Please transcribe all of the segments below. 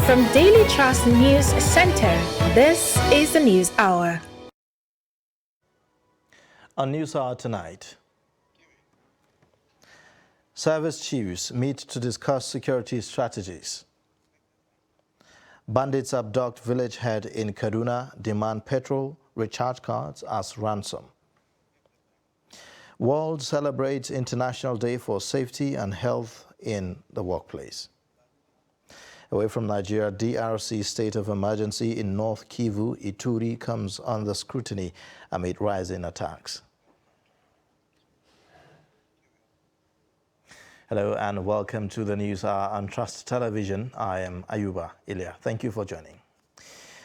From Daily Trust News Center, this is the News Hour. On News Hour tonight, service chiefs meet to discuss security strategies. Bandits abduct village head in Kaduna, demand petrol recharge cards as ransom. World celebrates International Day for Safety and Health in the Workplace. Away from Nigeria, DRC state of emergency in North Kivu, Ituri comes under scrutiny amid rising attacks. Hello and welcome to the News Hour on Trust Television. I am Ayuba Ilya. Thank you for joining.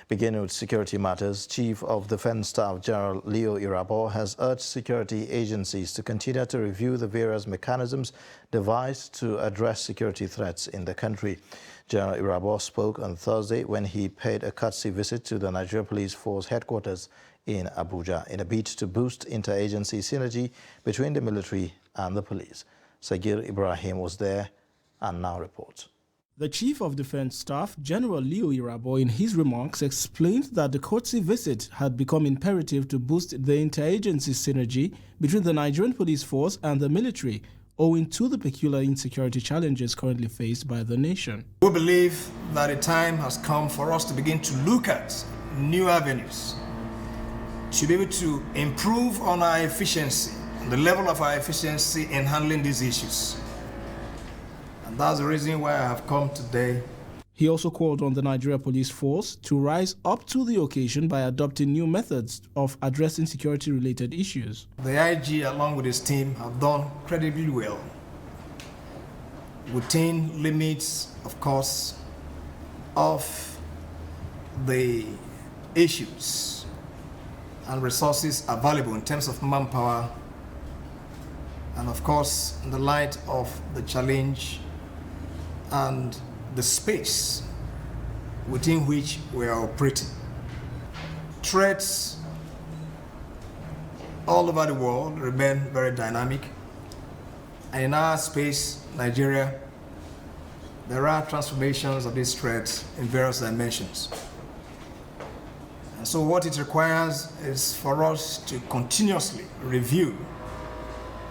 Beginning with security matters, Chief of Defense Staff General Leo Irabor has urged security agencies to continue to review the various mechanisms devised to address security threats in the country. General Irabor spoke on Thursday when he paid a courtesy visit to the Nigeria Police Force headquarters in Abuja in a bid to boost interagency synergy between the military and the police. Sagir Ibrahim was there and now reports. The Chief of Defense Staff, General Leo Irabor, in his remarks explained that the courtesy visit had become imperative to boost the interagency synergy between the Nigerian Police Force and the military, owing to the peculiar insecurity challenges currently faced by the nation. We believe that a time has come for us to begin to look at new avenues to be able to improve on our efficiency, the level of our efficiency in handling these issues. And that's the reason why I have come today. He also called on the Nigeria Police Force to rise up to the occasion by adopting new methods of addressing security-related issues. The IG, along with his team, have done incredibly well within limits, of course, of the issues and resources available in terms of manpower, and of course, in the light of the challenge and the space within which we are operating. Threats all over the world remain very dynamic. And in our space, Nigeria, there are transformations of these threats in various dimensions. And so what it requires is for us to continuously review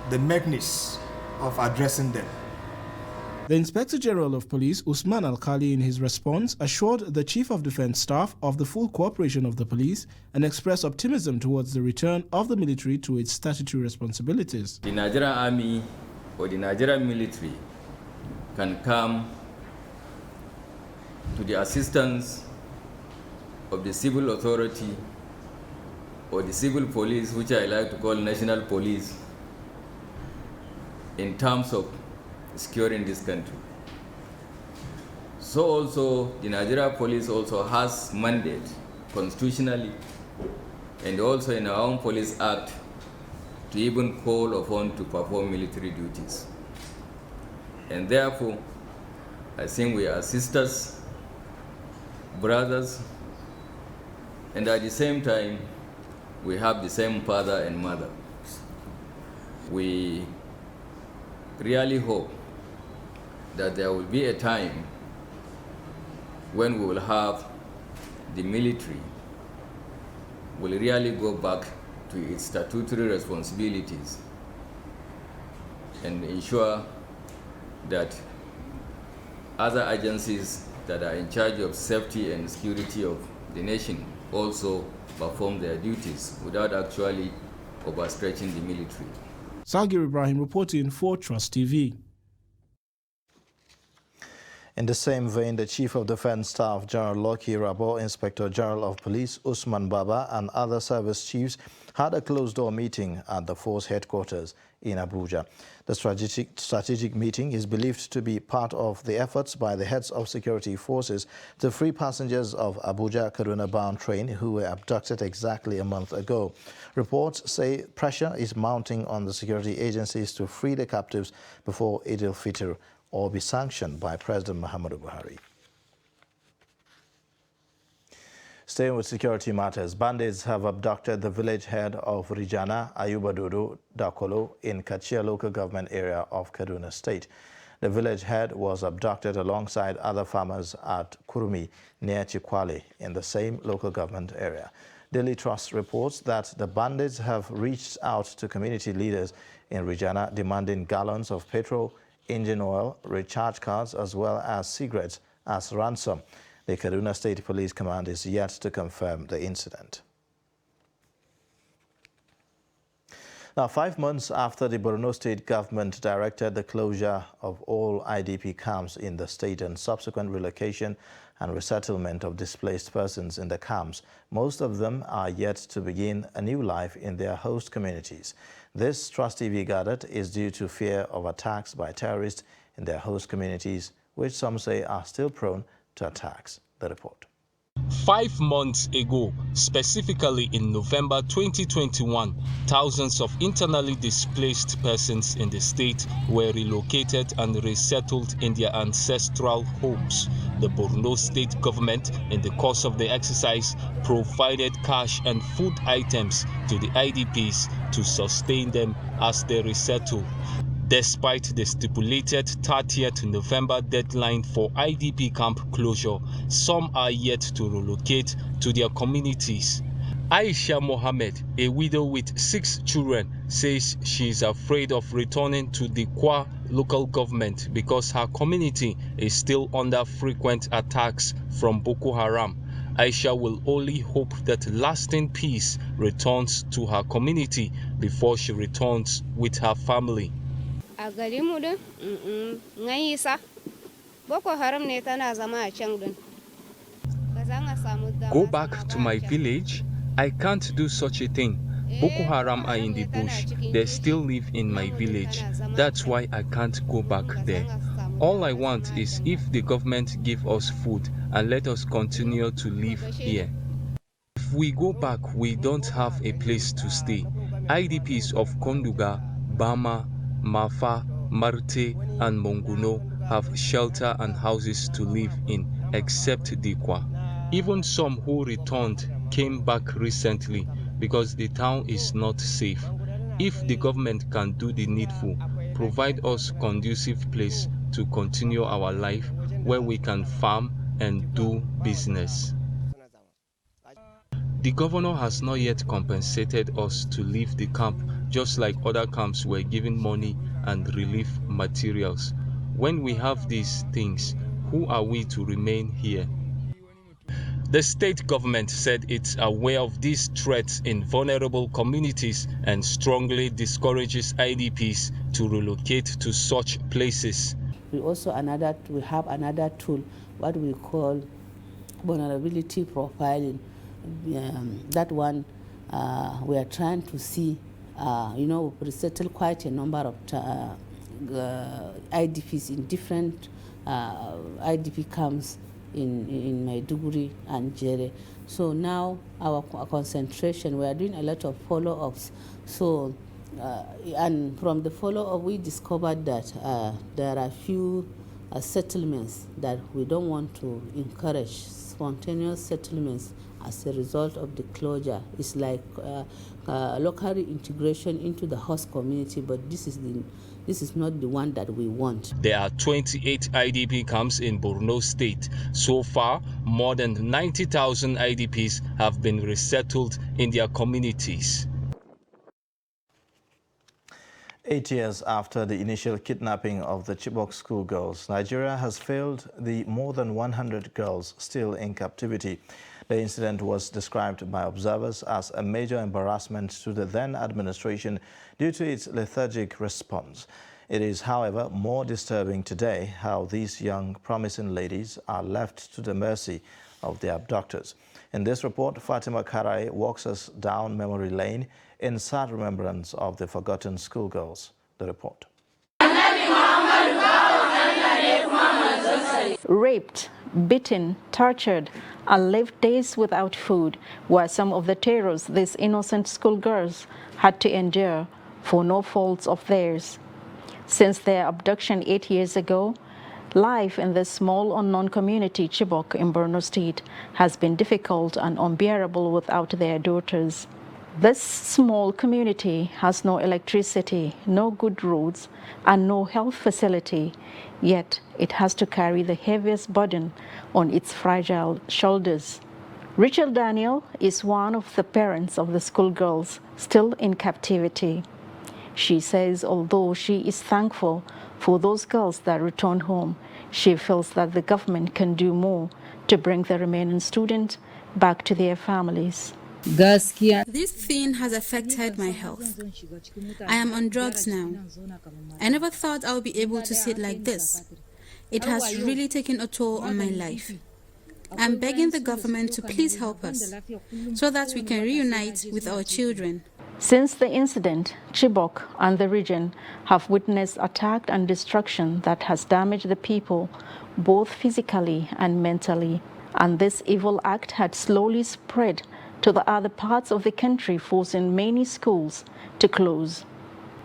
the mechanisms of addressing them. The Inspector General of Police, Usman Alkali, in his response, assured the Chief of Defense Staff of the full cooperation of the police and expressed optimism towards the return of the military to its statutory responsibilities. The Nigerian Army or the Nigerian military can come to the assistance of the civil authority or the civil police, which I like to call national police, in terms of securing this country. So also the Nigeria Police also has mandate constitutionally and also in our own Police Act to even call upon to perform military duties. And therefore, I think we are sisters, brothers, and at the same time, we have the same father and mother. We really hope that there will be a time when we will have the military will really go back to its statutory responsibilities and ensure that other agencies that are in charge of safety and security of the nation also perform their duties without actually overstretching the military. Sagir Ibrahim reporting for Trust TV. In the same vein, the Chief of Defense Staff, General Loki Irabor, Inspector General of Police, Usman Baba, and other service chiefs had a closed-door meeting at the force headquarters in Abuja. The strategic meeting is believed to be part of the efforts by the heads of security forces to free passengers of Abuja-Kaduna-bound train who were abducted exactly a month ago. Reports say pressure is mounting on the security agencies to free the captives before Eid al-Fitr or be sanctioned by President Muhammadu Buhari. Staying with security matters, bandits have abducted the village head of Rijana, Ayuba Dodo Dakolo, in Kachia local government area of Kaduna State. The village head was abducted alongside other farmers at Kurumi near Chikwale in the same local government area. Daily Trust reports that the bandits have reached out to community leaders in Regina demanding gallons of petrol, engine oil, recharge cards, as well as cigarettes as ransom. The Kaduna State Police Command is yet to confirm the incident. Now, 5 months after the Borno State government directed the closure of all IDP camps in the state and subsequent relocation and resettlement of displaced persons in the camps, most of them are yet to begin a new life in their host communities. This, Trust TV gathered, is due to fear of attacks by terrorists in their host communities, which some say are still prone to attacks. The report. 5 months ago, specifically in November 2021, thousands of internally displaced persons in the state were relocated and resettled in their ancestral homes. The Borno state government, in the course of the exercise, provided cash and food items to the IDPs to sustain them as they resettle. Despite the stipulated 30th November deadline for IDP camp closure, some are yet to relocate to their communities. Aisha Mohammed, a widow with 6 children, says she is afraid of returning to the Kwa local government because her community is still under frequent attacks from Boko Haram. Aisha will only hope that lasting peace returns to her community before she returns with her family. A garinmu din ngayisa Boko Haram ne tana zama a can din. Go back to my village? I can't do such a thing. Boko Haram are in the bush. They still live in my village. That's why I can't go back there. All I want is if the government give us food and let us continue to live here. If we go back, we don't have a place to stay. IDPs of Konduga, Bama, Mafa, Marte, and Monguno have shelter and houses to live in, except Dikwa. Even some who returned came back recently because the town is not safe. If the government can do the needful, provide us conducive place to continue our life where we can farm and do business. The governor has not yet compensated us to leave the camp, just like other camps were given money and relief materials. When we have these things, who are we to remain here? The state government said it's aware of these threats in vulnerable communities and strongly discourages IDPs to relocate to such places. We have another tool, what we call vulnerability profiling. That one we are trying to see, we resettle quite a number of IDPs in different IDP camps in Maiduguri and Jere. So now our concentration, we are doing a lot of follow-ups. So, and from the follow-up, we discovered that there are few settlements that we don't want to encourage, spontaneous settlements as a result of the closure. It's like local integration into the host community, but this is not the one that we want. There are 28 IDP camps in Borno State. So far, more than 90,000 IDPs have been resettled in their communities. 8 years after the initial kidnapping of the Chibok schoolgirls, Nigeria has failed the more than 100 girls still in captivity. The incident was described by observers as a major embarrassment to the then administration due to its lethargic response. It is, however, more disturbing today how these young, promising ladies are left to the mercy of their abductors. In this report, Fatima Karai walks us down memory lane in sad remembrance of the forgotten schoolgirls. The report. Raped, beaten, tortured, and lived days without food were some of the terrors these innocent schoolgirls had to endure for no faults of theirs. Since their abduction 8 years ago, life in this small unknown community, Chibok in Borno State, has been difficult and unbearable without their daughters. This small community has no electricity, no good roads, and no health facility, yet it has to carry the heaviest burden on its fragile shoulders. Rachel Daniel is one of the parents of the schoolgirls still in captivity. She says although she is thankful for those girls that returned home, she feels that the government can do more to bring the remaining students back to their families. This thing has affected my health. I am on drugs now. I never thought I would be able to sit like this. It has really taken a toll on my life. I'm begging the government to please help us so that we can reunite with our children. Since the incident, Chibok and the region have witnessed attack and destruction that has damaged the people both physically and mentally. And this evil act had slowly spread to the other parts of the country, forcing many schools to close.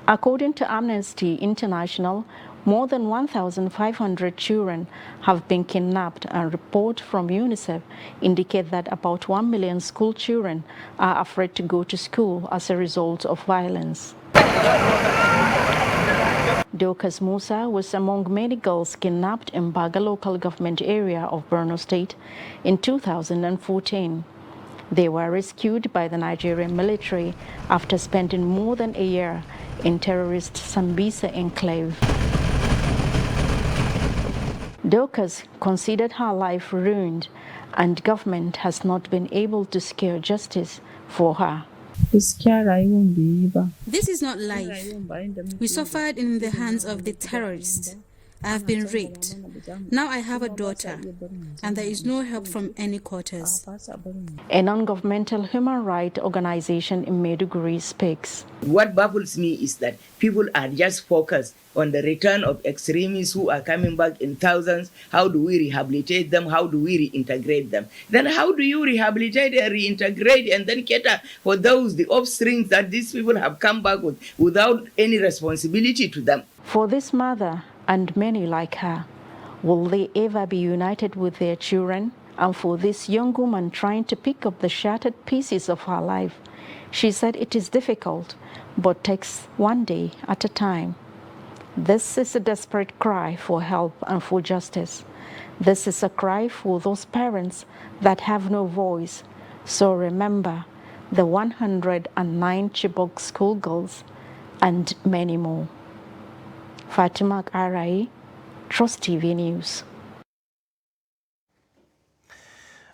According to Amnesty International, more than 1,500 children have been kidnapped, and reports from UNICEF indicate that about 1 million school children are afraid to go to school as a result of violence. Dorcas Musa was among many girls kidnapped in Baga local government area of Borno State in 2014. They were rescued by the Nigerian military after spending more than a year in terrorist Sambisa enclave. Dorcas considered her life ruined, and government has not been able to secure justice for her. This is not life. We suffered in the hands of the terrorists. I have been raped. Now I have a daughter, and there is no help from any quarters. A non-governmental human rights organization in Maiduguri speaks. What baffles me is that people are just focused on the return of extremists who are coming back in thousands. How do we rehabilitate them? How do we reintegrate them? Then how do you rehabilitate and reintegrate and then cater for those, the offsprings that these people have come back with without any responsibility to them? For this mother and many like her, will they ever be united with their children? And for this young woman trying to pick up the shattered pieces of her life, she said it is difficult, but takes one day at a time. This is a desperate cry for help and for justice. This is a cry for those parents that have no voice. So remember the 109 Chibok schoolgirls and many more. Fatima Arai, Trust TV News.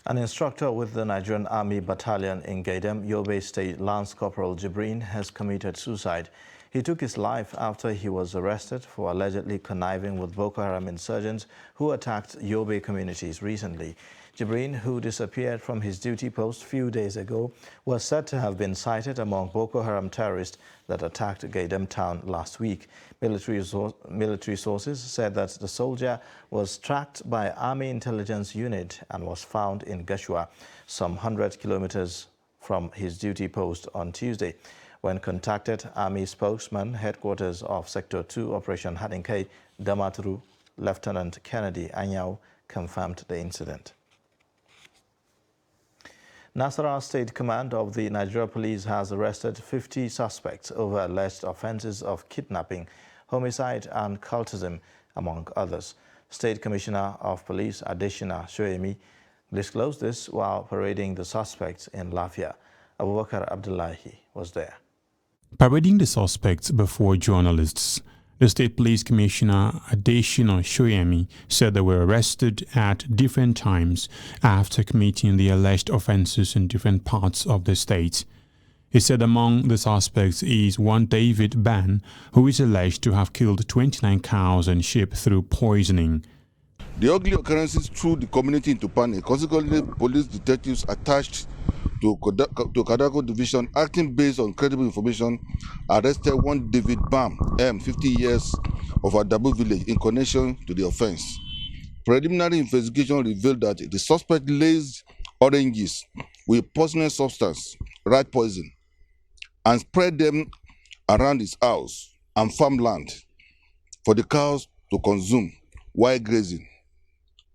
An instructor with the Nigerian Army Battalion in Gaidam, Yobe State, Lance Corporal Jibrin, has committed suicide. He took his life after he was arrested for allegedly conniving with Boko Haram insurgents who attacked Yobe communities recently. Jibrin, who disappeared from his duty post a few days ago, was said to have been sighted among Boko Haram terrorists that attacked Gaidam town last week. Military sources said that the soldier was tracked by Army Intelligence Unit and was found in Gashua, some 100 kilometers from his duty post on Tuesday. When contacted, Army spokesman, headquarters of Sector 2 Operation Hadinkai, Damaturu, Lieutenant Kennedy Anyao, confirmed the incident. Nasarawa State Command of the Nigeria Police has arrested 50 suspects over alleged offences of kidnapping, homicide and cultism, among others. State Commissioner of Police Adeshina Shoemi disclosed this while parading the suspects in Lafia. Abubakar Abdullahi was there. Parading the suspects before journalists, the State Police Commissioner Adeshina Shoemi said they were arrested at different times after committing the alleged offences in different parts of the state. He said among the suspects is one David Ban, who is alleged to have killed 29 cows and sheep through poisoning. The ugly occurrences threw the community into panic. Consequently, police detectives attached to Kadako Division, acting based on credible information, arrested one David Bam, 50 years, of Adabu village in connection to the offense. Preliminary investigation revealed that the suspect laced oranges with poisonous substance, rat poison, and spread them around his house and farmland for the cows to consume while grazing.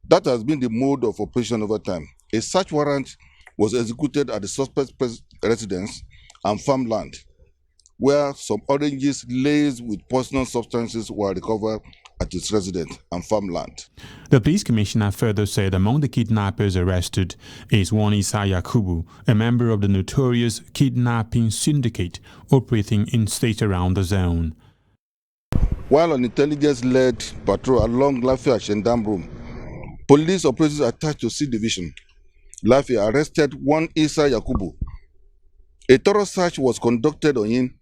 That has been the mode of operation over time. A search warrant was executed at the suspect's residence and farmland, where some oranges laced with poisonous substances were recovered at its residence and farmland. The police commissioner further said among the kidnappers arrested is one Isa Yakubu, a member of the notorious kidnapping syndicate operating in states around the zone. While on intelligence-led patrol along Lafayette-Shendam Road, police operatives attached to C Division, Lafayette, arrested one Isa Yakubu. A thorough search was conducted on him,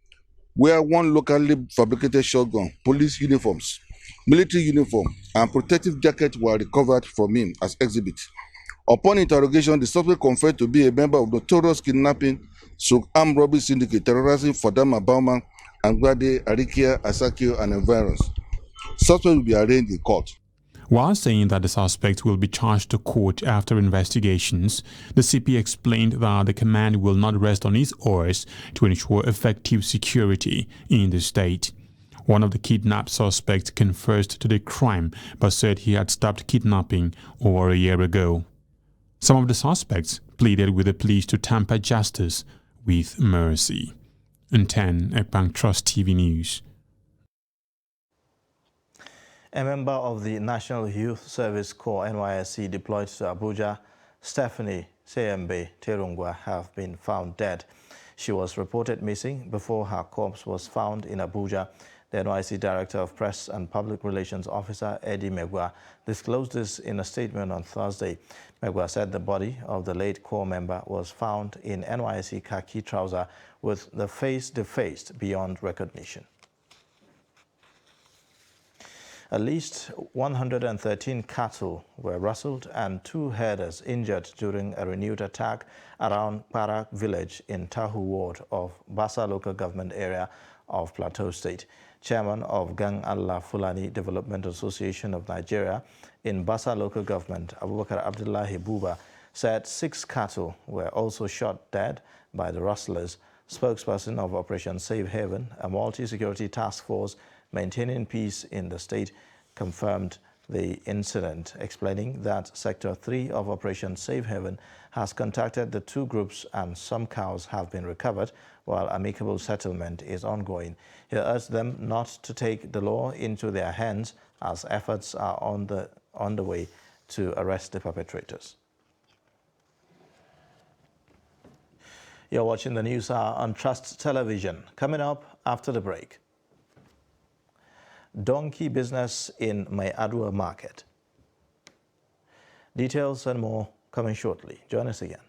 where one locally fabricated shotgun, police uniforms, military uniform, and protective jacket were recovered from him as exhibits. Upon interrogation, the suspect confessed to be a member of the notorious kidnapping armed robbery syndicate terrorizing Fadama Bauman, Angbade, Arikia, Asakio, and environs. Suspect will be arraigned in court. While saying that the suspect will be charged to court after investigations, the CP explained that the command will not rest on its oars to ensure effective security in the state. One of the kidnapped suspects confessed to the crime but said he had stopped kidnapping over a year ago. Some of the suspects pleaded with the police to temper justice with mercy. In 10, Ekpang Trust TV News. A member of the National Youth Service Corps NYSC deployed to Abuja, Stephanie Seyembe Terungwa, have been found dead. She was reported missing before her corpse was found in Abuja. The NYSC Director of Press and Public Relations Officer Eddie Megwa disclosed this in a statement on Thursday. Megwa said the body of the late Corps member was found in NYSC khaki trouser with the face defaced beyond recognition. At least 113 cattle were rustled and 2 herders injured during a renewed attack around Parak village in Tahu ward of Basa local government area of Plateau State. Chairman of Gang Allah Fulani Development Association of Nigeria in Basa local government, Abubakar Abdullahi Buba, said 6 cattle were also shot dead by the rustlers. Spokesperson of Operation Safe Haven, a multi-security task force maintaining peace in the state, confirmed the incident, explaining that Sector 3 of Operation Safe Haven has contacted the 2 groups and some cows have been recovered while amicable settlement is ongoing. He urged them not to take the law into their hands as efforts are on the way to arrest the perpetrators. You're watching the News Hour on Trust Television. Coming up after the break. Donkey business in Mayadua market. Details and more coming shortly. Join us again.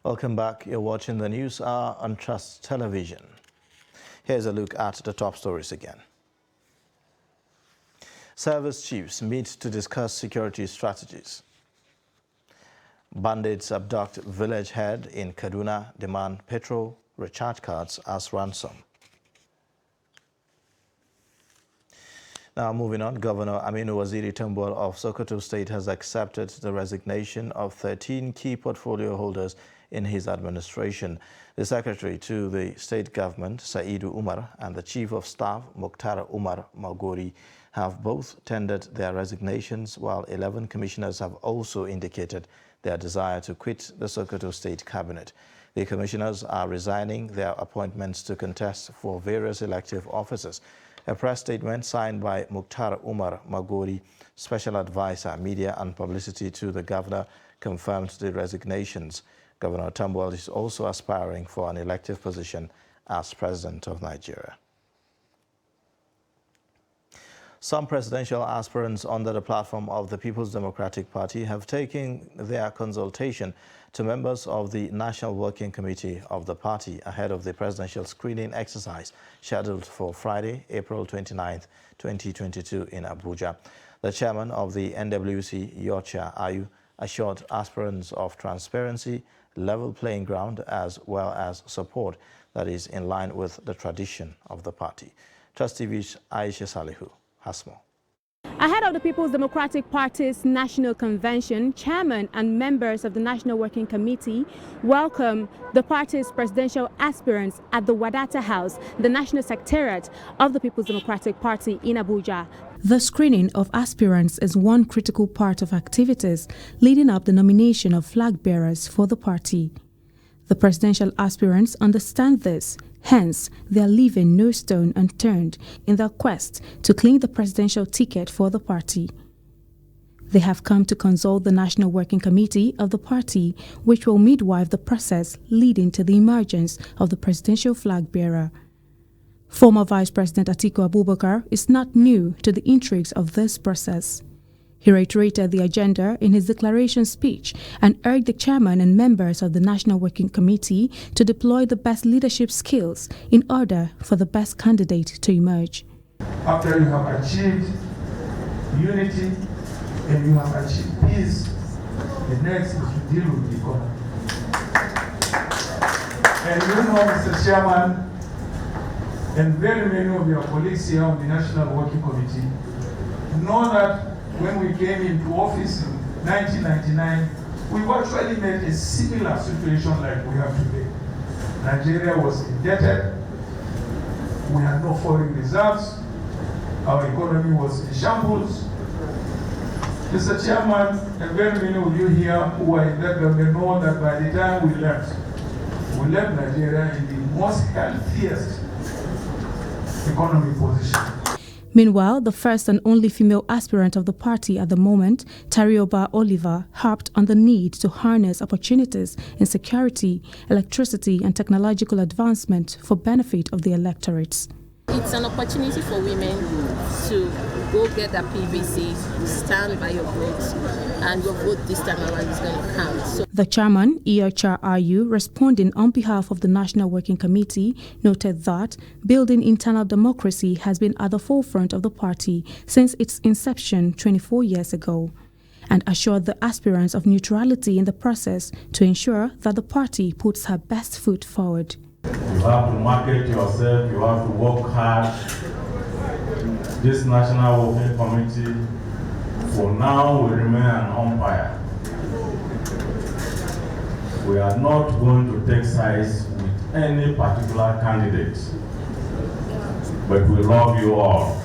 Welcome back. You're watching the News Hour on Trust Television. Here's a look at the top stories again. Service chiefs meet to discuss security strategies. Bandits abduct village head in Kaduna, demand petrol recharge cards as ransom. Now moving on, Governor Aminu Waziri Tambol of Sokoto State has accepted the resignation of 13 key portfolio holders in his administration. The Secretary to the State Government, Saidu Umar, and the Chief of Staff, Mukhtar Umar Magori, have both tendered their resignations, while 11 commissioners have also indicated their desire to quit the Sokoto State Cabinet. The commissioners are resigning their appointments to contest for various elective offices. A press statement signed by Mukhtar Umar Magori, Special Advisor, Media and Publicity to the Governor, confirmed the resignations. Governor Tambol is also aspiring for an elective position as President of Nigeria. Some presidential aspirants under the platform of the People's Democratic Party have taken their consultation to members of the National Working Committee of the party ahead of the presidential screening exercise scheduled for Friday, April 29, 2022 in Abuja. The chairman of the NWC, Yocha Ayu, assured aspirants of transparency, level playing ground, as well as support that is in line with the tradition of the party. Trust TV's Aisha Salihu has more. Ahead of the People's Democratic Party's National Convention, chairman and members of the National Working Committee welcome the party's presidential aspirants at the Wadata House, the National Secretariat of the People's Democratic Party in Abuja. The screening of aspirants is one critical part of activities leading up the nomination of flag bearers for the party. The presidential aspirants understand this. Hence, they are leaving no stone unturned in their quest to claim the presidential ticket for the party. They have come to consult the National Working Committee of the party, which will midwife the process leading to the emergence of the presidential flag bearer. Former Vice President Atiku Abubakar is not new to the intrigues of this process. He reiterated the agenda in his declaration speech and urged the chairman and members of the National Working Committee to deploy the best leadership skills in order for the best candidate to emerge. After you have achieved unity and you have achieved peace, the next is to deal with the economy. And you know, Mr. Chairman, and very many of your colleagues here on the National Working Committee know that when we came into office in 1999, we actually met a similar situation like we have today. Nigeria was indebted, we had no foreign reserves, our economy was in shambles. Mr. Chairman, and very many of you here who are in that government know that by the time we left Nigeria in the most healthiest economic position. Meanwhile, the first and only female aspirant of the party at the moment, Tarioba Oliver, harped on the need to harness opportunities in security, electricity and technological advancement for benefit of the electorates. It's an opportunity for women to go get their PVC, stand by your votes, and your vote this time around is going to count. So the chairman, Yocha Ayu, responding on behalf of the National Working Committee, noted that building internal democracy has been at the forefront of the party since its inception 24 years ago, and assured the aspirants of neutrality in the process to ensure that the party puts her best foot forward. You have to market yourself, you have to work hard. This National Working Committee, for now, will remain an umpire. We are not going to take sides with any particular candidate, but we love you all.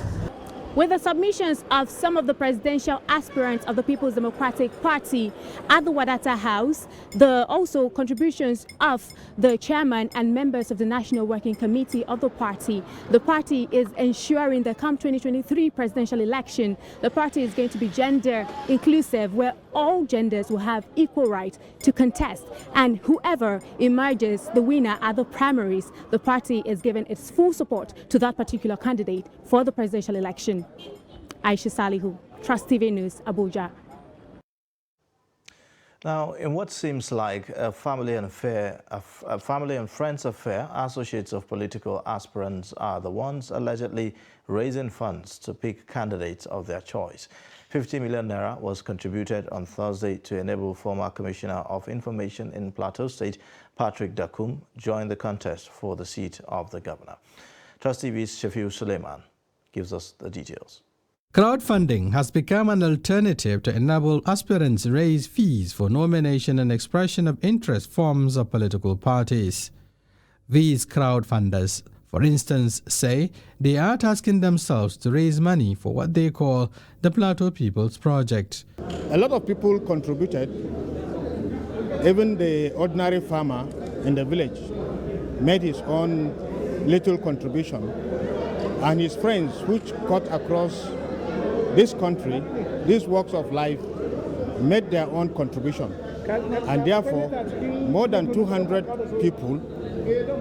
With the submissions of some of the presidential aspirants of the People's Democratic Party at the Wadata House, the also contributions of the chairman and members of the National Working Committee of the party is ensuring that come 2023 presidential election, the party is going to be gender inclusive, where all genders will have equal right to contest, and whoever emerges the winner at the primaries, the party is giving its full support to that particular candidate for the presidential election. Aisha Salihu, Trust TV News, Abuja. Now, in what seems like a family and friends affair, associates of political aspirants are the ones allegedly raising funds to pick candidates of their choice. 50 million naira was contributed on Thursday to enable former Commissioner of Information in Plateau State, Patrick Dakum, join the contest for the seat of the governor. Trust TV's Shafiu Suleiman gives us the details. Crowdfunding has become an alternative to enable aspirants raise fees for nomination and expression of interest forms of political parties. These crowdfunders, for instance, say they are tasking themselves to raise money for what they call the Plateau People's Project. A lot of people contributed. Even the ordinary farmer in the village made his own little contribution, and his friends, which cut across this country, these walks of life, made their own contribution. And therefore, more than 200 people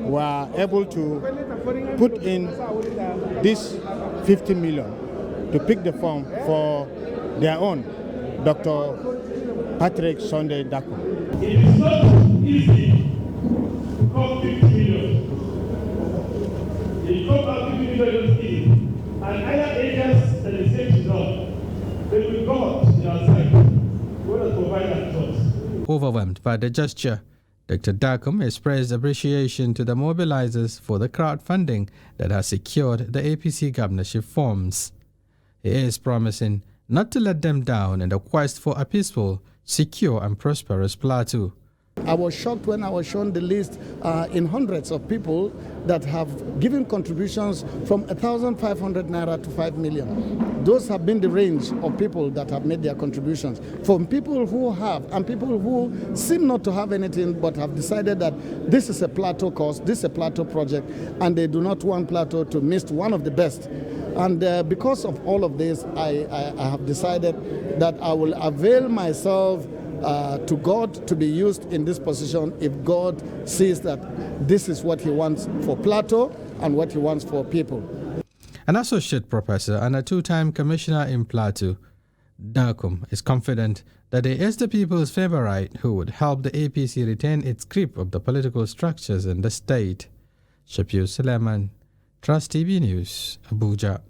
were able to put in this 50 million to pick the form for their own Dr. Patrick Sunday Dakum. It is not easy to come 50 million. It comes out 50 million easy. And other areas that the same result, they will God in our side. God has provided us. Overwhelmed by the gesture, Dr. Dakum expressed appreciation to the mobilizers for the crowdfunding that has secured the APC governorship forms. He is promising not to let them down in the quest for a peaceful, secure and prosperous plateau. I was shocked when I was shown the list in hundreds of people that have given contributions from 1,500 naira to 5 million. Those have been the range of people that have made their contributions. From people who have and people who seem not to have anything but have decided that this is a plateau cause, this is a plateau project, and they do not want plateau to miss one of the best. And because of all of this, I have decided that I will avail myself to God to be used in this position if God sees that this is what he wants for Plateau and what he wants for people. An associate professor and a two-time commissioner in Plateau, Dakum is confident that he is the people's favorite who would help the APC retain its grip of the political structures in the state. Shafiu Suleiman, Trust TV News, Abuja.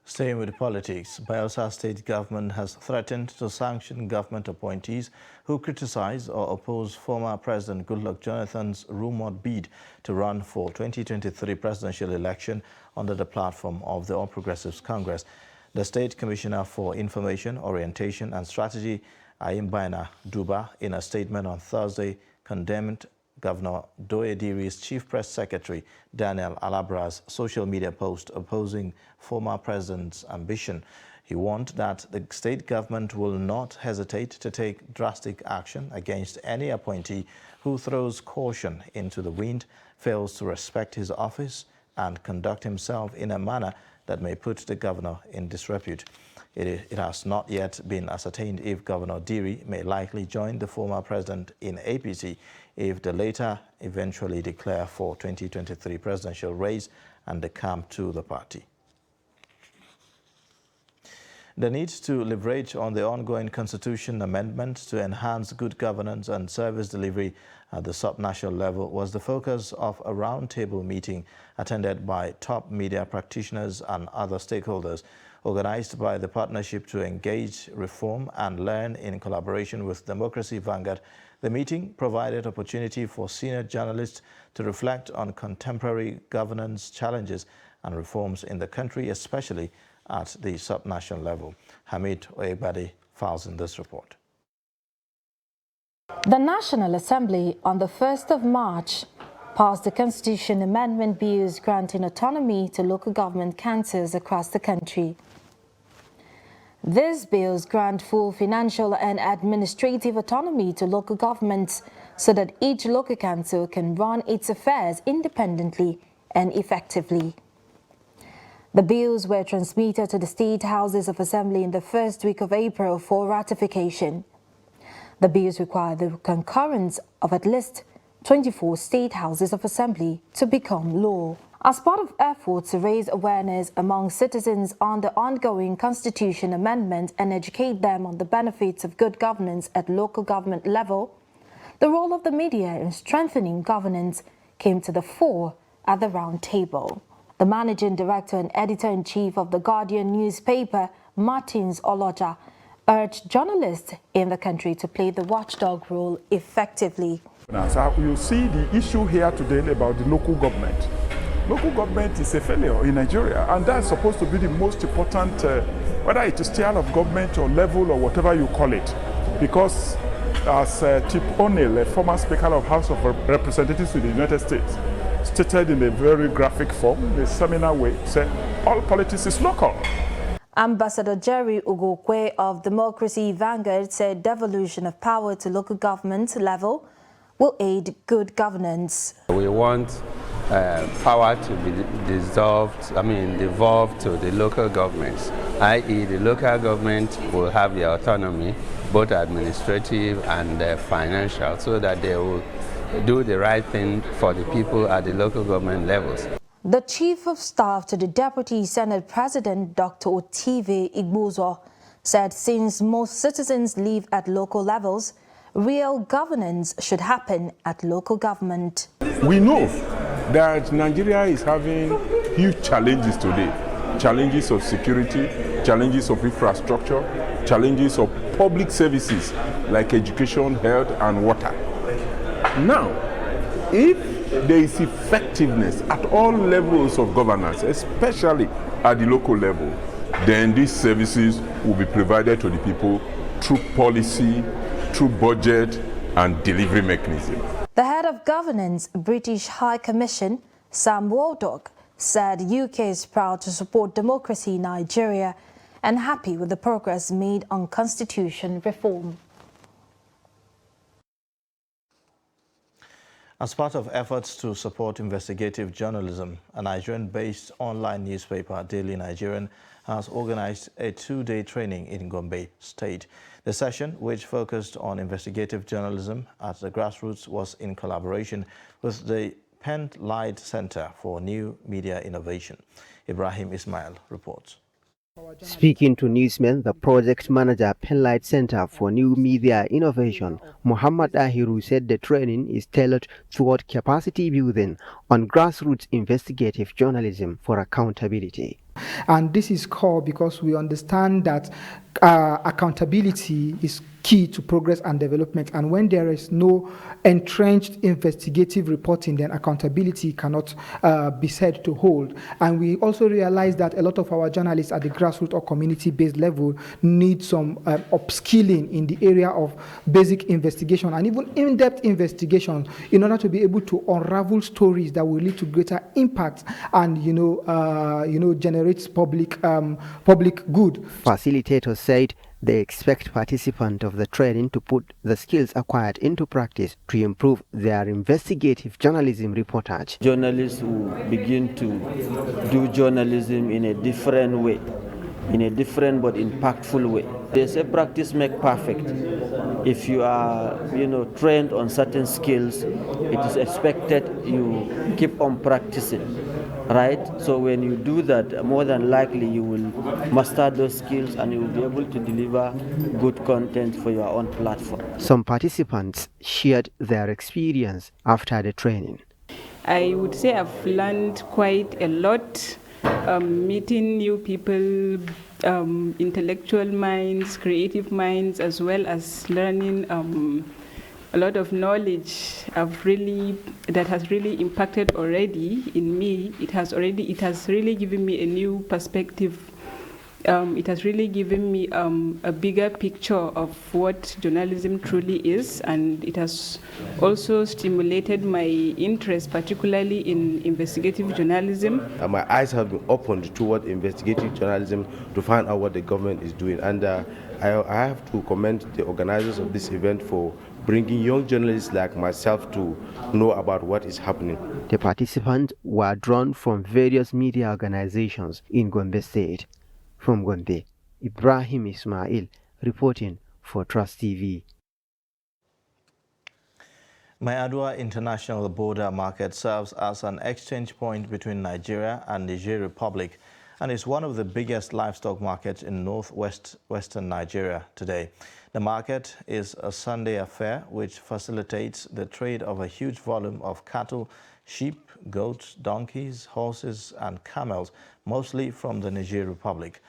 Staying with politics, Bayelsa State government has threatened to sanction government appointees who criticize or oppose former President Goodluck Jonathan's rumored bid to run for 2023 presidential election under the platform of the All Progressives Congress. The State Commissioner for Information, Orientation and Strategy, Ayimbaina Duba, in a statement on Thursday, condemned Governor Doediri's Chief Press Secretary Daniel Alabra's social media post opposing former president's ambition. He warned that the state government will not hesitate to take drastic action against any appointee who throws caution into the wind, fails to respect his office, and conduct himself in a manner that may put the governor in disrepute. It has not yet been ascertained if Governor Diri may likely join the former president in APC if the latter eventually declare for 2023 presidential race and come to the party. The need to leverage on the ongoing constitution amendment to enhance good governance and service delivery at the subnational level was the focus of a roundtable meeting attended by top media practitioners and other stakeholders, organized by the Partnership to Engage, Reform and Learn in collaboration with Democracy Vanguard. The meeting provided opportunity for senior journalists to reflect on contemporary governance challenges and reforms in the country, especially at the subnational level. Hamid Oegbade files in this report. The National Assembly on the 1st of March passed the Constitution Amendment Bills granting autonomy to local government councils across the country. These bills grant full financial and administrative autonomy to local governments so that each local council can run its affairs independently and effectively. The bills were transmitted to the State Houses of Assembly in the first week of April for ratification. The bills require the concurrence of at least 24 State Houses of Assembly to become law. As part of efforts to raise awareness among citizens on the ongoing constitution amendment and educate them on the benefits of good governance at local government level, the role of the media in strengthening governance came to the fore at the round table. The managing director and editor-in-chief of the Guardian newspaper, Martins Oloja, urged journalists in the country to play the watchdog role effectively. So you see the issue here today about the local government. Local government is a failure in Nigeria, and that's supposed to be the most important, whether it is tier of government or level or whatever you call it. Because as Tip O'Neill, a former Speaker of House of Representatives in the United States, stated in a very graphic form, in a seminar way, said, all politics is local. Ambassador Jerry Ugokwe of Democracy Vanguard said devolution of power to local government level will aid good governance. We want power to be devolved to the local governments, i.e. the local government will have the autonomy, both administrative and financial, so that they will do the right thing for the people at the local government levels. The Chief of Staff to the Deputy Senate President, Dr. Otive Igbozo, said since most citizens live at local levels, real governance should happen at local government. We know that Nigeria is having huge challenges today. Challenges of security, challenges of infrastructure, challenges of public services like education, health and water. Now, if there is effectiveness at all levels of governance, especially at the local level, then these services will be provided to the people through policy, through budget and delivery mechanism. The head of governance, British High Commission, Sam Waldock, said UK is proud to support democracy in Nigeria and happy with the progress made on constitution reform. As part of efforts to support investigative journalism, a Nigerian-based online newspaper, Daily Nigerian, has organized a two-day training in Gombe State. The session, which focused on investigative journalism at the grassroots, was in collaboration with the Penn Light Center for New Media Innovation. Ibrahim Ismail reports. Speaking to newsmen, the project manager, Penlight Center for New Media Innovation, Muhammad Ahiru, said the training is tailored toward capacity building on grassroots investigative journalism for accountability. And this is core because we understand that accountability is key to progress and development, and when there is no entrenched investigative reporting, then accountability cannot be said to hold. And we also realize that a lot of our journalists at the grassroots or community-based level need some upskilling in the area of basic investigation and even in-depth investigation in order to be able to unravel stories that will lead to greater impact and generates public good. Facilitators said they expect participants of the training to put the skills acquired into practice to improve their investigative journalism reportage. Journalists who begin to do journalism in a different way, in a different but impactful way. They say practice makes perfect. If you are, trained on certain skills, it is expected you keep on practicing. Right? So when you do that, more than likely you will master those skills and you will be able to deliver good content for your own platform. Some participants shared their experience after the training. I would say I've learned quite a lot, meeting new people, intellectual minds, creative minds, as well as learning a lot of knowledge that has really impacted already in me. It has really given me a new perspective. It has really given me a bigger picture of what journalism truly is, and it has also stimulated my interest, particularly in investigative journalism. My eyes have been opened toward investigative journalism to find out what the government is doing, and I have to commend the organizers of this event for bringing young journalists like myself to know about what is happening. The participants were drawn from various media organizations in Gombe State. From Gombe, Ibrahim Ismail reporting for Trust TV. Mayadua International Border Market serves as an exchange point between Nigeria and Niger Republic and is one of the biggest livestock markets in western Nigeria today. The market is a Sunday affair which facilitates the trade of a huge volume of cattle, sheep, goats, donkeys, horses and camels, mostly from the Niger Republic.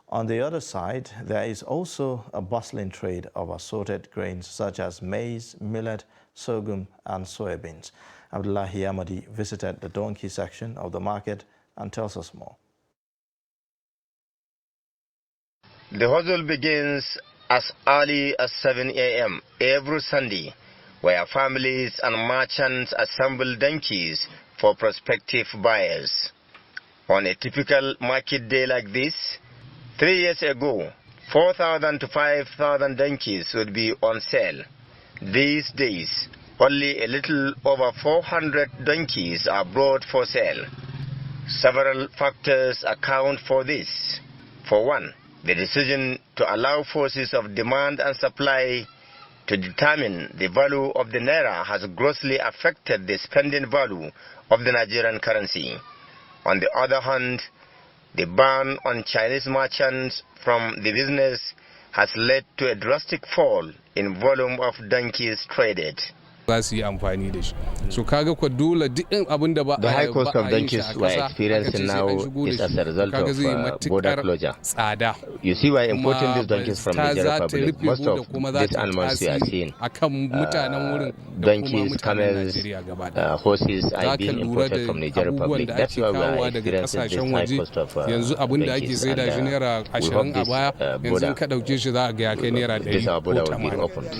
On the other side, there is also a bustling trade of assorted grains such as maize, millet, sorghum and soybeans. Abdullahi Amadi visited the donkey section of the market and tells us more. The hustle begins as early as 7 a.m. every Sunday, where families and merchants assemble donkeys for prospective buyers. On a typical market day like this, 3 years ago, 4,000 to 5,000 donkeys would be on sale. These days, only a little over 400 donkeys are brought for sale. Several factors account for this. For one, the decision to allow forces of demand and supply to determine the value of the naira has grossly affected the spending value of the Nigerian currency. On the other hand, the ban on Chinese merchants from the business has led to a drastic fall in volume of donkeys traded. The high cost of donkeys we are experiencing now is as a result of border closure. You see, we are importing these donkeys from the Niger Republic. Most of these animals you are seeing, donkeys, camels, horses are being imported from the Niger Republic. That's why we are experiencing this high cost of donkeys. And we hope this border will be opened.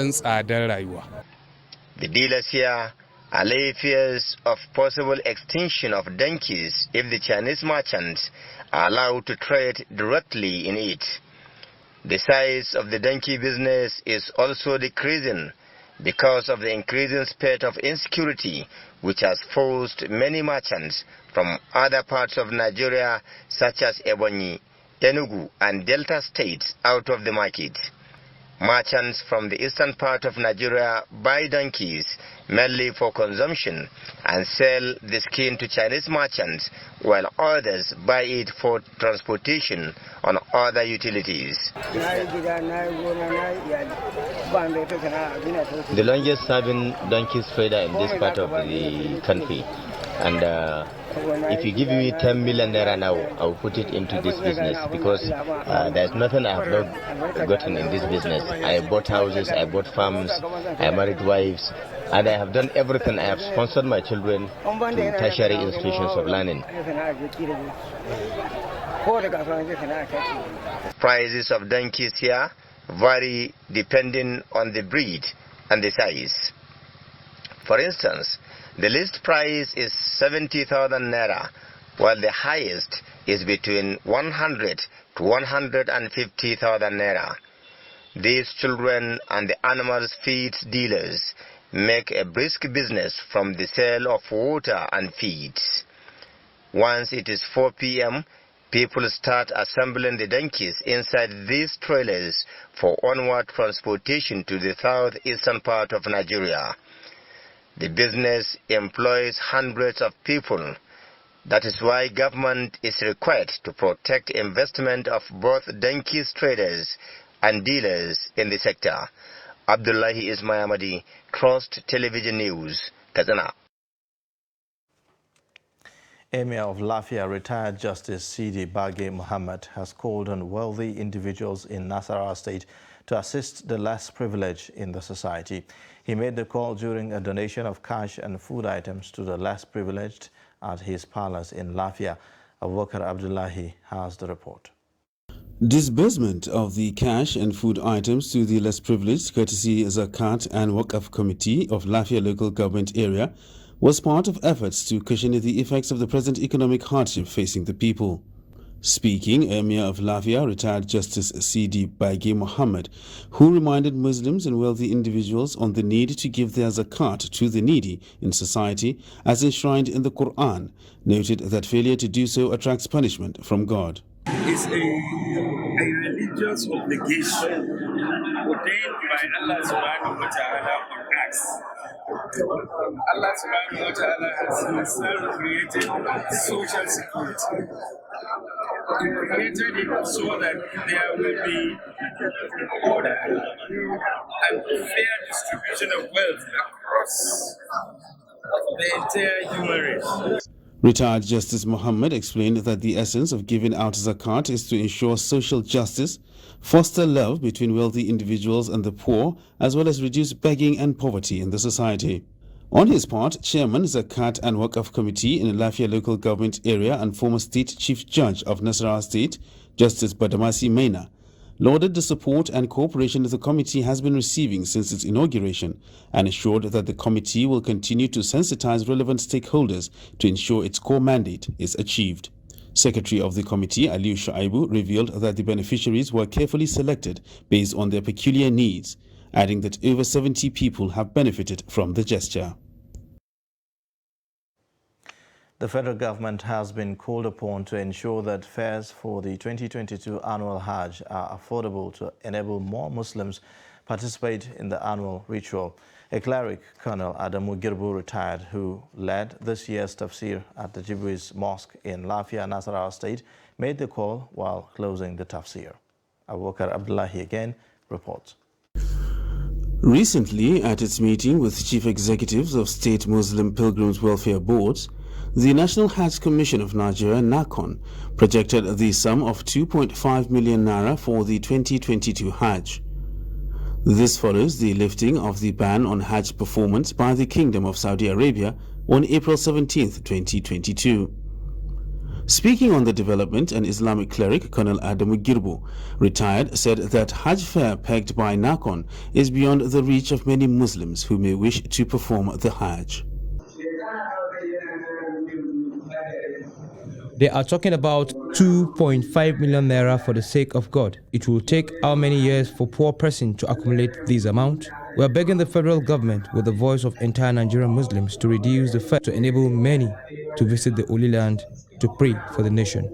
The dealers here allay fears of possible extinction of donkeys if the Chinese merchants are allowed to trade directly in it. The size of the donkey business is also decreasing because of the increasing spate of insecurity, which has forced many merchants from other parts of Nigeria, such as Ebonyi, Enugu, and Delta states, out of the market. Merchants from the eastern part of Nigeria buy donkeys mainly for consumption and sell the skin to Chinese merchants, while others buy it for transportation on other utilities. The longest serving donkeys trader in this part of the country, and if you give me 10 million naira now, I will put it into this business, because there's nothing I have not gotten in this business. I bought houses, I bought farms, I married wives, and I have done everything. I have sponsored my children to tertiary institutions of learning. Prices of donkeys here vary depending on the breed and the size. For instance, the least price is 70,000 naira, while the highest is between 100 to 150,000 naira. These children and the animals feed dealers make a brisk business from the sale of water and feeds. Once it is 4 p.m., people start assembling the donkeys inside these trailers for onward transportation to the southeastern part of Nigeria. The business employs hundreds of people. That is why government is required to protect investment of both donkeys traders and dealers in the sector. Abdullahi Ismail, Trust Television News, Kazana. Emir of Lafia, retired Justice Sidi Bagay Muhammad, has called on wealthy individuals in Nasarawa State to assist the less privileged in the society. He made the call during a donation of cash and food items to the less privileged at his palace in Lafia. Abubakar Abdullahi has the report. Disbursement of the cash and food items to the less privileged, courtesy Zakat and Waqf Committee of Lafia local government area, was part of efforts to cushion the effects of the present economic hardship facing the people. Speaking, Emir of Lafia, retired Justice Sidi Bagay Muhammad, who reminded Muslims and wealthy individuals on the need to give their zakat to the needy in society as enshrined in the Quran, noted that failure to do so attracts punishment from God. is a religious obligation ordained by Allah subhanahu wa ta'ala on us. Allah subhanahu wa ta'ala has himself created social security. He created it so that there will be order and fair distribution of wealth across the entire human race. Retired Justice Muhammad explained that the essence of giving out zakat is to ensure social justice, foster love between wealthy individuals and the poor, as well as reduce begging and poverty in the society. On his part, Chairman Zakat and Waqf Committee in Lafia local government area and former State Chief Judge of Nasarawa State, Justice Badamasi Maina, lauded the support and cooperation that the committee has been receiving since its inauguration and assured that the committee will continue to sensitize relevant stakeholders to ensure its core mandate is achieved. Secretary of the committee, Aliu Shaibu, revealed that the beneficiaries were carefully selected based on their peculiar needs, adding that over 70 people have benefited from the gesture. The federal government has been called upon to ensure that fares for the 2022 annual Hajj are affordable to enable more Muslims participate in the annual ritual. A cleric, Colonel Adamu Girbu, retired, who led this year's tafsir at the Jibris Mosque in Lafia, Nasarawa State, made the call while closing the tafsir. Abubakar Abdullahi again reports. Recently, at its meeting with chief executives of state Muslim Pilgrims Welfare Boards, the National Hajj Commission of Nigeria, NACON, projected the sum of 2.5 million naira for the 2022 Hajj. This follows the lifting of the ban on Hajj performance by the Kingdom of Saudi Arabia on April 17, 2022. Speaking on the development, an Islamic cleric, Colonel Adamu Girbu, retired, said that Hajj fare pegged by NACON is beyond the reach of many Muslims who may wish to perform the Hajj. They are talking about 2.5 million naira for the sake of God. It will take how many years for poor person to accumulate this amount? We are begging the federal government with the voice of entire Nigerian Muslims to reduce the fare to enable many to visit the Holy Land to pray for the nation.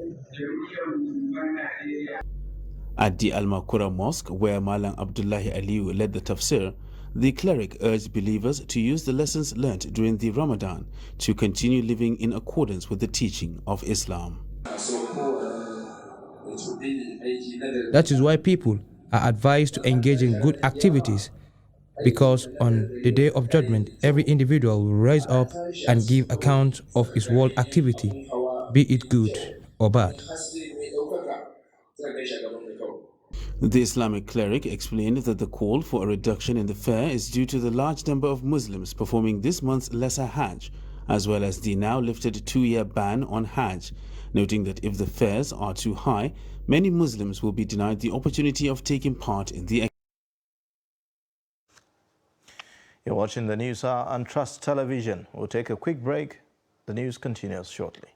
At the Al-Makura Mosque, where Malang Abdullahi Aliu led the tafsir, the cleric urged believers to use the lessons learnt during the Ramadan to continue living in accordance with the teaching of Islam. That is why people are advised to engage in good activities, because on the Day of Judgment, every individual will rise up and give account of his world activity, be it good or bad. The Islamic cleric explained that the call for a reduction in the fare is due to the large number of Muslims performing this month's Lesser Hajj, as well as the now lifted 2-year ban on Hajj, noting that if the fares are too high, many Muslims will be denied the opportunity of taking part in the. You're watching the News Hour on Trust Television. We'll take a quick break. The news continues shortly.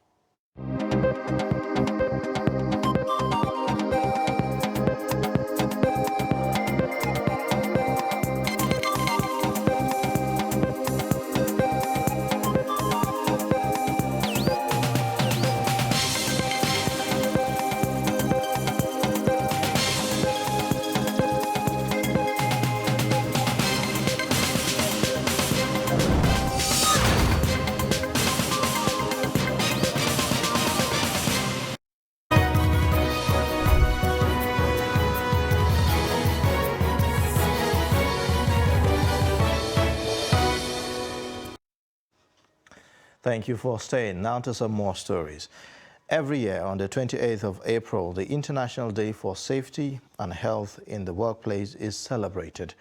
Thank you for staying. Now to some more stories. Every year on the 28th of April, the International Day for Safety and Health in the Workplace is celebrated.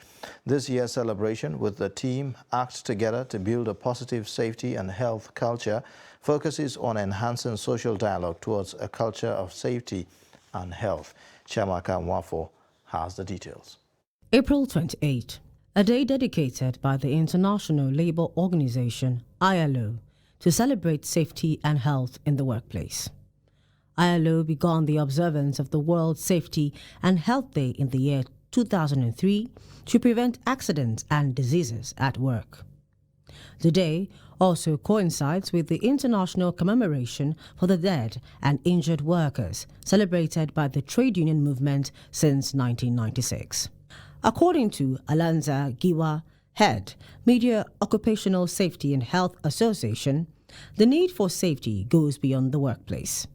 This year's celebration, with the team Act Together to Build a Positive Safety and Health Culture, focuses on enhancing social dialogue towards a culture of safety and health. Chiamaka Mwafo has the details. April 28, a day dedicated by the International Labour Organization, ILO, to celebrate safety and health in the workplace. ILO began the observance of the World Safety and Health Day in the year 2003 to prevent accidents and diseases at work. The day also coincides with the international commemoration for the dead and injured workers, celebrated by the trade union movement since 1996. According to Alanza Giwa, head, Media Occupational Safety and Health Association, the need for safety goes beyond the workplace.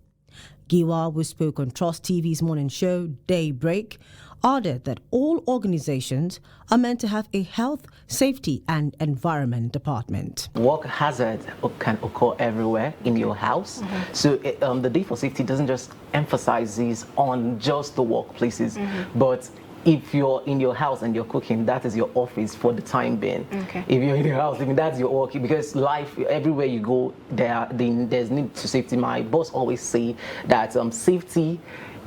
Giwa, who spoke on Trust TV's morning show, Daybreak, added that all organizations are meant to have a health, safety and environment department. Work hazard can occur everywhere in your house. So the Day for Safety doesn't just emphasize this on just the workplaces, but if you're in your house and you're cooking, that is your office for the time being. Okay. If you're in your house, that's your work, because life, everywhere you go, there's need to safety. My boss always say that safety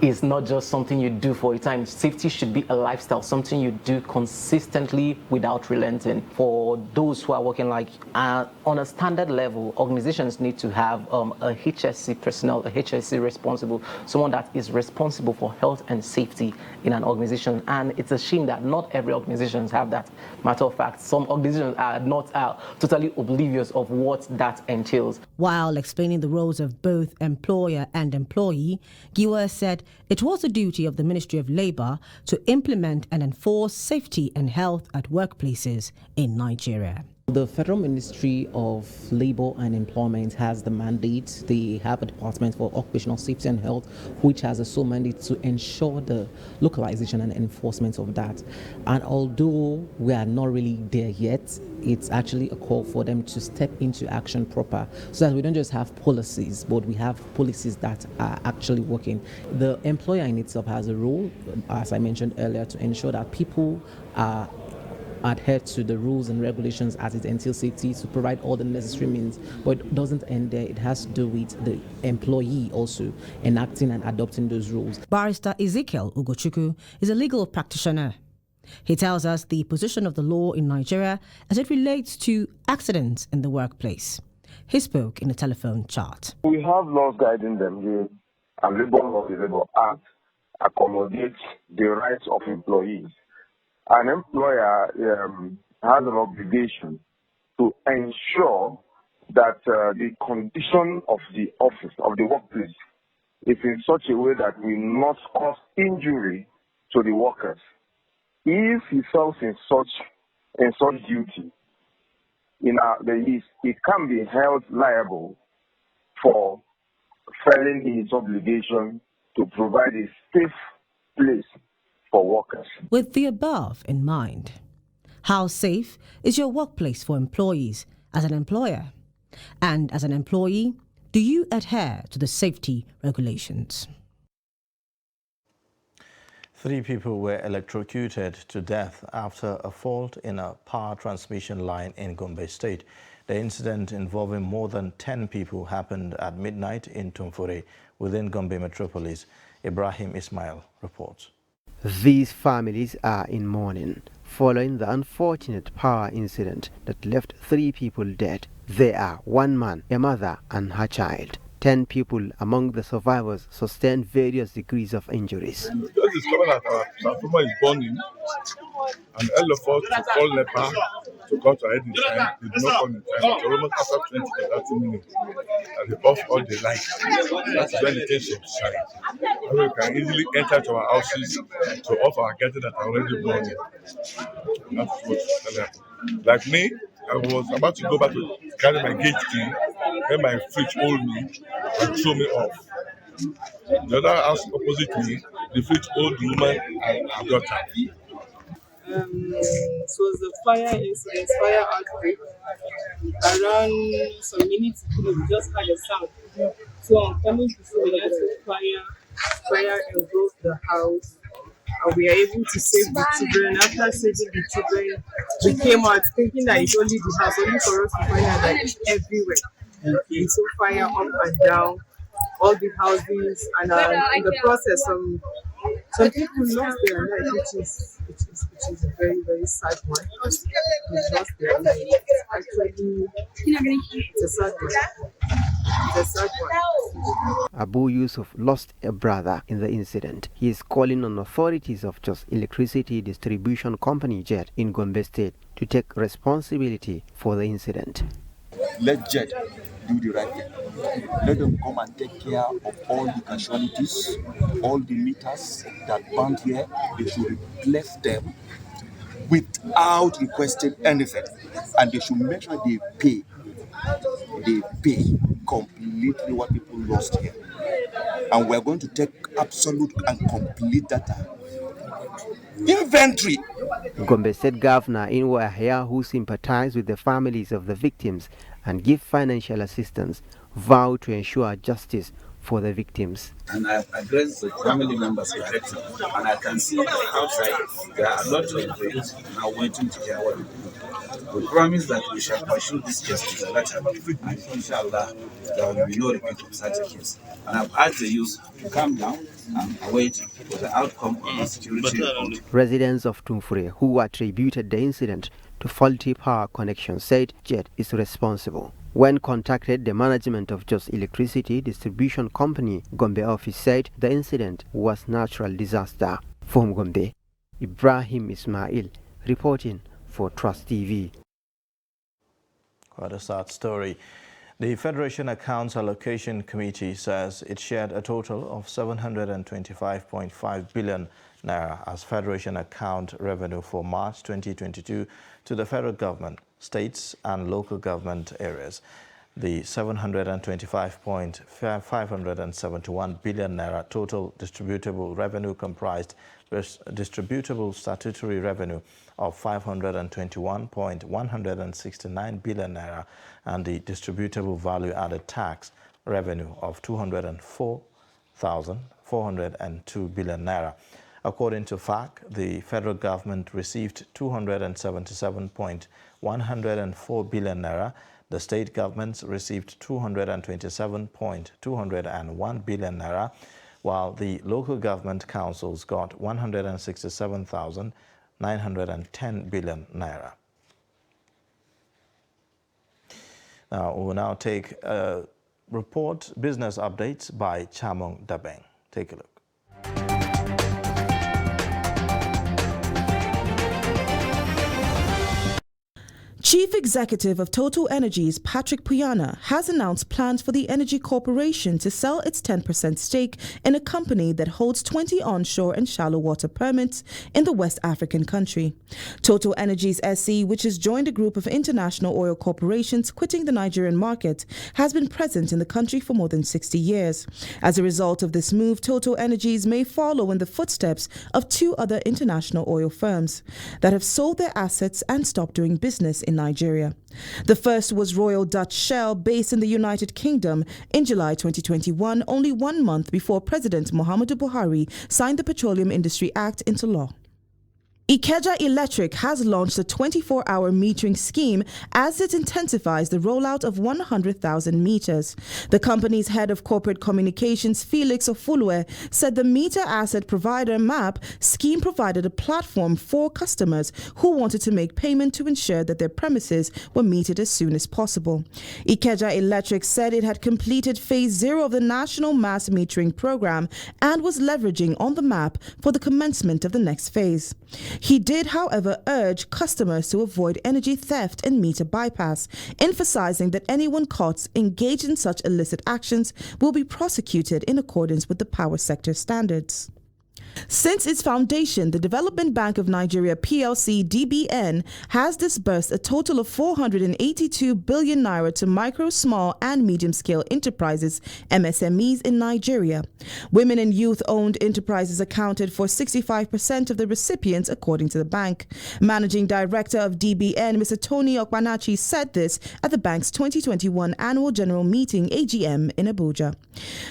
is not just something you do for a time. Safety should be a lifestyle, something you do consistently without relenting. For those who are working on a standard level, organizations need to have a HSC personnel, a HSC responsible, someone that is responsible for health and safety in an organization. And it's a shame that not every organization have that. Matter of fact, some organizations are not totally oblivious of what that entails. While explaining the roles of both employer and employee, Giwa said it was the duty of the Ministry of Labour to implement and enforce safety and health at workplaces in Nigeria. The Federal Ministry of Labour and Employment has the mandate. They have a Department for Occupational Safety and Health, which has a sole mandate to ensure the localization and enforcement of that. And although we are not really there yet, it's actually a call for them to step into action proper, so that we don't just have policies, but we have policies that are actually working. The employer in itself has a role, as I mentioned earlier, to ensure that people are adhere to the rules and regulations as it entails safety, to provide all the necessary means. But it doesn't end there. It has to do with the employee also enacting and adopting those rules. Barrister Ezekiel Ugochukwu is a legal practitioner. He tells us the position of the law in Nigeria as it relates to accidents in the workplace. He spoke in a telephone chat. We have laws guiding them here, and Labour Law, the Labour Act, accommodates the rights of employees. An employer has an obligation to ensure that the condition of the office, of the workplace, is in such a way that will not cause injury to the workers. If he fails in such duty, it can be held liable for failing his obligation to provide a safe place for workers. With the above in mind, how safe is your workplace for employees as an employer? And as an employee, do you adhere to the safety regulations? 3 people were electrocuted to death after a fault in a power transmission line in Gombe State. The incident involving more than 10 people happened at midnight in Tumfure within Gombe Metropolis. Ibrahim Ismail reports. These families are in mourning following the unfortunate power incident that left 3 people dead. They are 1 man, a mother and her child. 10 people among the survivors sustained various degrees of injuries. We just discovered that our transformer is burning, and all of us to call NEPA to come to aid in time. We did not come in time. It was almost after 20 to 30 minutes that they off all the lights. That's when the things subside. And we can easily enter to our houses to off our kettles that are already burning. That's what happened. Like me, I was about to go back to carry my gate key when my fridge hold me and throw me off. The other house opposite me, the fridge hold the woman and her daughter. It was a fire incident, fire outbreak. Around some minutes ago, we just had a sound. So I'm coming to see the fire engulfed the house. And we are able to save the children. After saving the children, we came out thinking that it's only the house, only for us to find out that it's everywhere. And so fire up and down, all the houses, and in the process, some people lost their life, which is a very, very sad one. They lost their life. Actually, it's a sad one. It's a sad one. Abu Yusuf lost a brother in the incident. He is calling on authorities of Jos Electricity Distribution Company JET in Gombe State to take responsibility for the incident. Let JET do the right thing. Let them come and take care of all the casualties, all the meters that burned here. They should replace them without requesting anything, and they should make sure they pay completely what people lost here. And we're going to take absolute and complete data inventory. Gombe State Governor Inwo Ahia, who sympathized with the families of the victims and give financial assistance, vowed to ensure justice for the victims. And I've addressed the family members directly, and I can see outside there are a lot of youths now waiting to hear what we do. We promise that we shall pursue this case to the letter, and inshallah there will be no repeat of such a case. And I've asked the youth to calm down and await for the outcome of the security report. Residents of Tumfure, who attributed the incident to faulty power connection, said JET is responsible. When contacted, the management of Jos Electricity Distribution Company Gombe office said the incident was natural disaster. From Gombe, Ibrahim Ismail reporting for Trust TV. Quite a sad story. The Federation Accounts Allocation Committee says it shared a total of 725.5 billion naira as Federation account revenue for March 2022 to the federal government, states and local government areas. The 725.571 billion naira total distributable revenue comprised distributable statutory revenue of 521.169 billion naira and the distributable value-added tax revenue of 204,402 billion naira. According to FAC, the federal government received 277.104 billion naira. The state governments received 227.201 billion naira, while the local government councils got 167,910 billion naira. Now, we will now take a report, business updates by Chamong Dabeng. Take a look. Chief Executive of Total Energies, Patrick Puyana, has announced plans for the Energy Corporation to sell its 10% stake in a company that holds 20 onshore and shallow water permits in the West African country. Total Energies SE, which has joined a group of international oil corporations quitting the Nigerian market, has been present in the country for more than 60 years. As a result of this move, Total Energies may follow in the footsteps of two other international oil firms that have sold their assets and stopped doing business in Nigeria. The first was Royal Dutch Shell, based in the United Kingdom, in July 2021, only 1 month before President Muhammadu Buhari signed the Petroleum Industry Act into law. Ikeja Electric has launched a 24-hour metering scheme as it intensifies the rollout of 100,000 meters. The company's head of corporate communications, Felix Ofulue, said the meter asset provider MAP scheme provided a platform for customers who wanted to make payment to ensure that their premises were metered as soon as possible. Ikeja Electric said it had completed phase 0 of the national mass metering program and was leveraging on the MAP for the commencement of the next phase. He did, however, urge customers to avoid energy theft and meter bypass, emphasizing that anyone caught engaged in such illicit actions will be prosecuted in accordance with the power sector standards. Since its foundation, the Development Bank of Nigeria PLC DBN has disbursed a total of 482 billion naira to micro, small and medium-scale enterprises, MSMEs, in Nigeria. Women and youth-owned enterprises accounted for 65% of the recipients, according to the bank. Managing Director of DBN, Mr. Tony Okpanachi, said this at the bank's 2021 Annual General Meeting, AGM, in Abuja.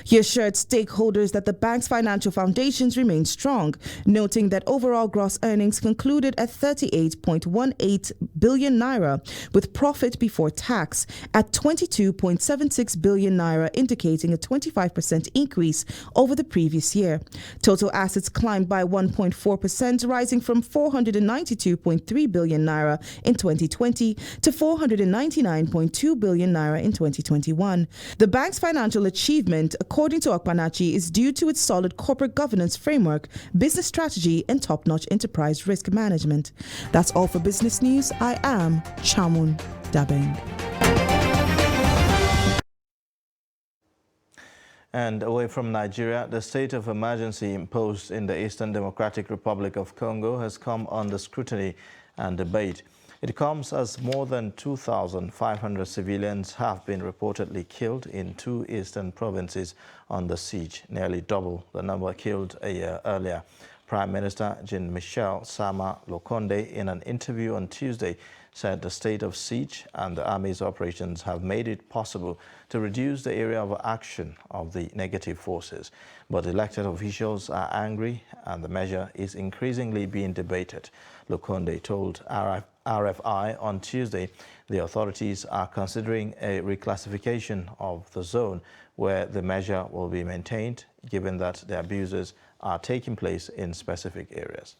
He assured stakeholders that the bank's financial foundations remain remained strong, noting that overall gross earnings concluded at 38.18 billion naira, with profit before tax at 22.76 billion naira, indicating a 25% increase over the previous year. Total assets climbed by 1.4%, rising from 492.3 billion naira in 2020 to 499.2 billion naira in 2021. The bank's financial achievement, according to Okpanachi, is due to its solid corporate governance framework, business strategy, and top-notch enterprise risk management. That's all for business news. I am Chamun Dabeng. And away from Nigeria, the state of emergency imposed in the Eastern Democratic Republic of Congo has come under scrutiny and debate. It comes as more than 2,500 civilians have been reportedly killed in two eastern provinces under siege, nearly double the number killed a year earlier. Prime Minister Jean-Michel Sama Lokonde, in an interview on Tuesday, said the state of siege and the army's operations have made it possible to reduce the area of action of the negative forces. But elected officials are angry and the measure is increasingly being debated. Lokonde told RFI on Tuesday the authorities are considering a reclassification of the zone where the measure will be maintained, given that the abuses are taking place in specific areas.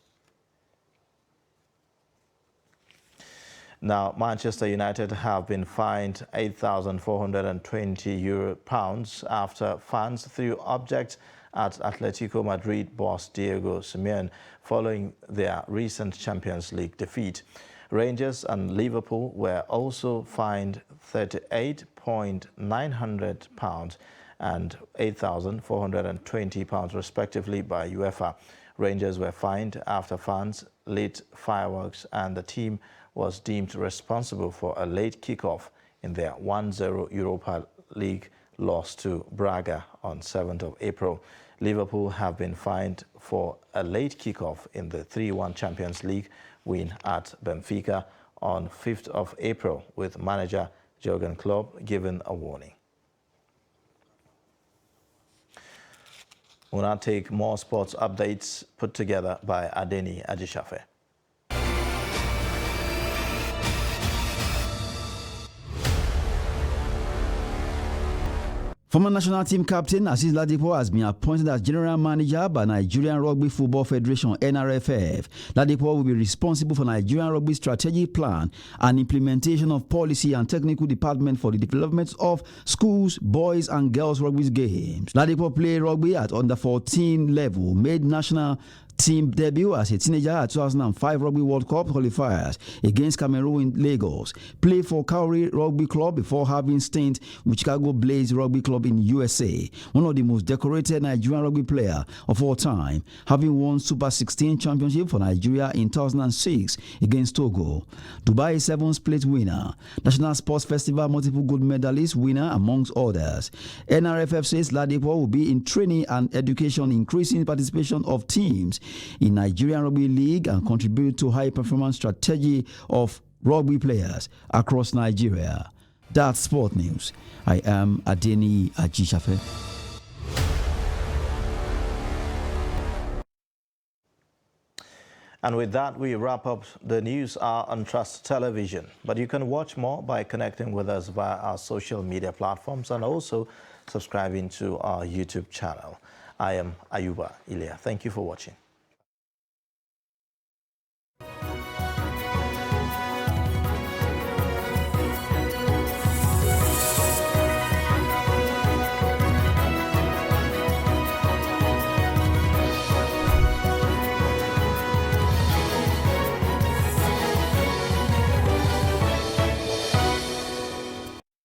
Now, Manchester United have been fined £8,420 after fans threw objects at Atletico Madrid boss Diego Simeone following their recent Champions League defeat. Rangers and Liverpool were also fined £38,900 and £8,420 respectively by UEFA. Rangers were fined after fans lit fireworks and the team was deemed responsible for a late kickoff in their 1-0 Europa League loss to Braga on 7th of April. Liverpool have been fined for a late kickoff in the 3-1 Champions League win at Benfica on 5th of April, with manager Jurgen Klopp given a warning. We'll now take more sports updates put together by Adeni Ajishafe. Former national team captain Azeez Ladipo has been appointed as general manager by Nigerian Rugby Football Federation (NRFF). Ladipo will be responsible for Nigerian rugby strategic plan and implementation of policy and technical department for the development of schools, boys and girls rugby games. Ladipo played rugby at under 14 level, made national team debut as a teenager at 2005 Rugby World Cup qualifiers against Cameroon in Lagos. Played for Cowrie Rugby Club before having stint with Chicago Blaze Rugby Club in USA. One of the most decorated Nigerian rugby player of all time, having won Super 16 championship for Nigeria in 2006 against Togo. Dubai Sevens plate winner, National Sports Festival multiple gold medalist winner amongst others. NRFF says Ladipo will be in training and education, increasing participation of teams in Nigerian Rugby League and contribute to high performance strategy of rugby players across Nigeria. That's Sport News. I am Adeni Ajishafe. And with that, we wrap up the news hour on Trust Television. But you can watch more by connecting with us via our social media platforms and also subscribing to our YouTube channel. I am Ayuba Ilya. Thank you for watching.